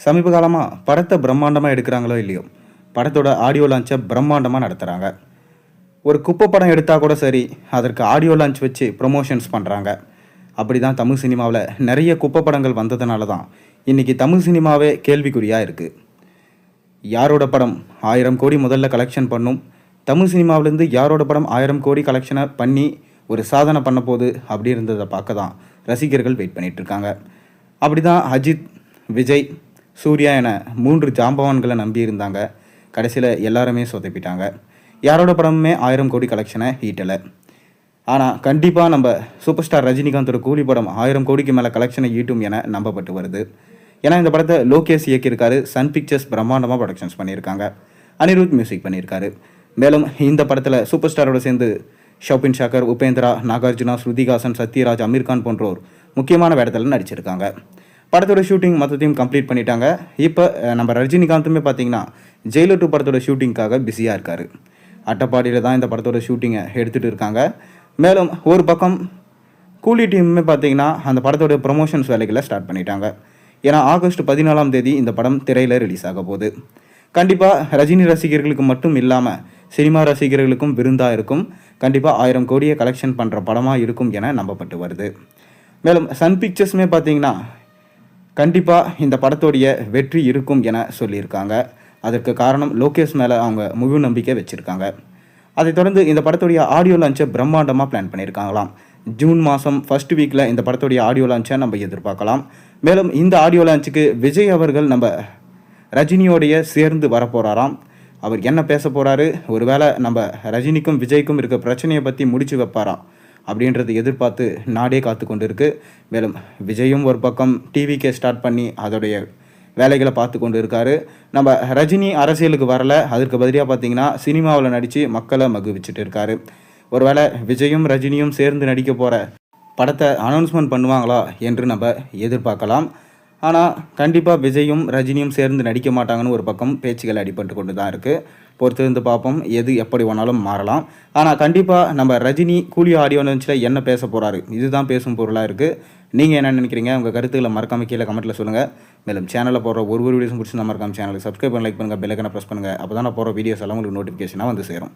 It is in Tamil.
சமீப காலமாக படத்தை பிரம்மாண்டமாக எடுக்கிறாங்களோ இல்லையோ, படத்தோட ஆடியோ லான்ச்சை பிரம்மாண்டமாக நடத்துகிறாங்க. ஒரு குப்பை படம் எடுத்தால் கூட சரி, அதற்கு ஆடியோ லான்ச் வச்சு ப்ரொமோஷன்ஸ் பண்ணுறாங்க. அப்படி தான் தமிழ் சினிமாவில் நிறைய குப்பை படங்கள் வந்ததுனால தான் இன்றைக்கி தமிழ் சினிமாவே கேள்விக்குறியாக இருக்குது. யாரோட படம் 1000 கோடி முதல்ல கலெக்ஷன் பண்ணும், தமிழ் சினிமாவிலேருந்து யாரோட படம் 1000 கோடி கலெக்ஷனை பண்ணி ஒரு சாதனை பண்ண போகுது அப்படி இருந்ததை பார்க்க தான் ரசிகர்கள் வெயிட் பண்ணிகிட்ருக்காங்க. அப்படி தான் அஜித், விஜய், சூர்யா என 3 ஜாம்பவான்களை நம்பி இருந்தாங்க. கடைசியில் எல்லாருமே சொதப்பிட்டாங்க. யாரோட படமுமே 1000 கோடி கலெக்ஷனை ஈட்டலை. ஆனால் கண்டிப்பாக நம்ம சூப்பர் ஸ்டார் ரஜினிகாந்தோட கூலி படம் 1000 கோடிக்கு மேலே கலெக்ஷனை ஈட்டும் என நம்பப்பட்டு வருது. ஏன்னா இந்த படத்தை லோகேஷ் இயக்கியிருக்காரு, சன் பிக்சர்ஸ் பிரம்மாண்டமாக ப்ரொடக்ஷன்ஸ் பண்ணியிருக்காங்க, அனிருத் மியூசிக் பண்ணியிருக்காரு. மேலும் இந்த படத்தில் சூப்பர் ஸ்டாரோட சேர்ந்து ஷோபின் ஷாக்கர், உபேந்திரா, நாகார்ஜுனா, ஸ்ருதிஹாசன், சத்யராஜ், அமீர்கான் போன்றோர் முக்கியமான வேடத்தில் நடிச்சிருக்காங்க. படத்தோட ஷூட்டிங் மொத்தத்தையும் கம்ப்ளீட் பண்ணிட்டாங்க. இப்போ நம்ம ரஜினிகாந்துமே பார்த்தீங்கன்னா ஜெயிலர் 2 படத்தோட ஷூட்டிங்காக பிஸியாக இருக்கார். அட்டப்பாடியில் தான் இந்த படத்தோட ஷூட்டிங்கை எடுத்துகிட்டு இருக்காங்க. மேலும் ஒரு பக்கம் கூலி டீமுமே பார்த்தீங்கன்னா அந்த படத்தோட ப்ரொமோஷன்ஸ் வேலைகளை ஸ்டார்ட் பண்ணிட்டாங்க. ஏன்னா ஆகஸ்ட் 14ஆம் தேதி இந்த படம் திரையில் ரிலீஸ் ஆக போகுது. கண்டிப்பாக ரஜினி ரசிகர்களுக்கு மட்டும் இல்லாமல் சினிமா ரசிகர்களுக்கும் விருந்தாக இருக்கும். கண்டிப்பாக 1000 கோடியை கலெக்ஷன் பண்ணுற படமாக இருக்கும் என நம்பப்பட்டு வருது. மேலும் சன் பிக்சர்ஸுமே பார்த்தீங்கன்னா கண்டிப்பாக இந்த படத்தோடைய வெற்றி இருக்கும் என சொல்லியிருக்காங்க. அதற்கு காரணம் லோகேஷ் மேலே அவங்க முழு நம்பிக்கை வச்சுருக்காங்க. அதைத் தொடர்ந்து இந்த படத்துடைய ஆடியோ லான்ச்சை பிரம்மாண்டமாக பிளான் பண்ணியிருக்காங்களாம். ஜூன் மாதம் ஃபர்ஸ்ட் வீக்கில் இந்த படத்துடைய ஆடியோ லான்ச்சை நம்ம எதிர்பார்க்கலாம். மேலும் இந்த ஆடியோ லான்ச்சுக்கு விஜய் அவர்கள் நம்ம ரஜினியோடைய சேர்ந்து வரப்போகிறாராம். அவர் என்ன பேச போகிறாரு, ஒருவேளை நம்ம ரஜினிக்கும் விஜய்க்கும் இருக்க பிரச்சனையை பற்றி முடிச்சு வைப்பாரா அப்படின்றது எதிர்பார்த்து நாடே காத்து கொண்டு இருக்கு. மேலும் விஜயும் ஒரு பக்கம் டிவிக்கே ஸ்டார்ட் பண்ணி அதோடைய வேலைகளை பார்த்து கொண்டு இருக்காரு. நம்ம ரஜினி அரசியலுக்கு வரலை, அதற்கு பதிலாக பார்த்தீங்கன்னா சினிமாவில் நடித்து மக்களை மகிழ்விச்சுட்டு இருக்காரு. ஒருவேளை விஜயும் ரஜினியும் சேர்ந்து நடிக்க போகிற படத்தை அனௌன்ஸ்மெண்ட் பண்ணுவாங்களா என்று நம்ம எதிர்பார்க்கலாம். ஆனால் கண்டிப்பாக விஜயும் ரஜினியும் சேர்ந்து நடிக்க மாட்டாங்கன்னு ஒரு பக்கம் பேச்சுகள் அடிபட்டு கொண்டு தான் இருக்குது. பொறுத்திருந்து பார்ப்போம், எது எப்படி வேணாலும் மாறலாம். ஆனால் கண்டிப்பாக நம்ம ரஜினி கூலி ஆடியோ லான்ச்சில் என்ன பேச போகிறாரு, இதுதான் பேசும் பொருளாக இருக்குது. நீங்கள் என்ன நினைக்கிறீங்க? உங்கள் கருத்துக்களை மறக்காம கீழே கமெண்ட்டில் சொல்லுங்கள். மேலும் சேனலில் போடுற ஒரு வீடியோஸும் பிடிச்சி மறக்காம சேனலுக்கு சப்ஸ்கிரைப் பண்ணி லைக் பண்ணுங்கள், பெல் ஐக்கானை ப்ரெஸ் பண்ணுங்கள். அப்போ தான் நான் போகிற வீடியோஸ் எல்லாம் உங்களுக்கு நோட்டிஃபிகேஷனாக வந்து சேரும்.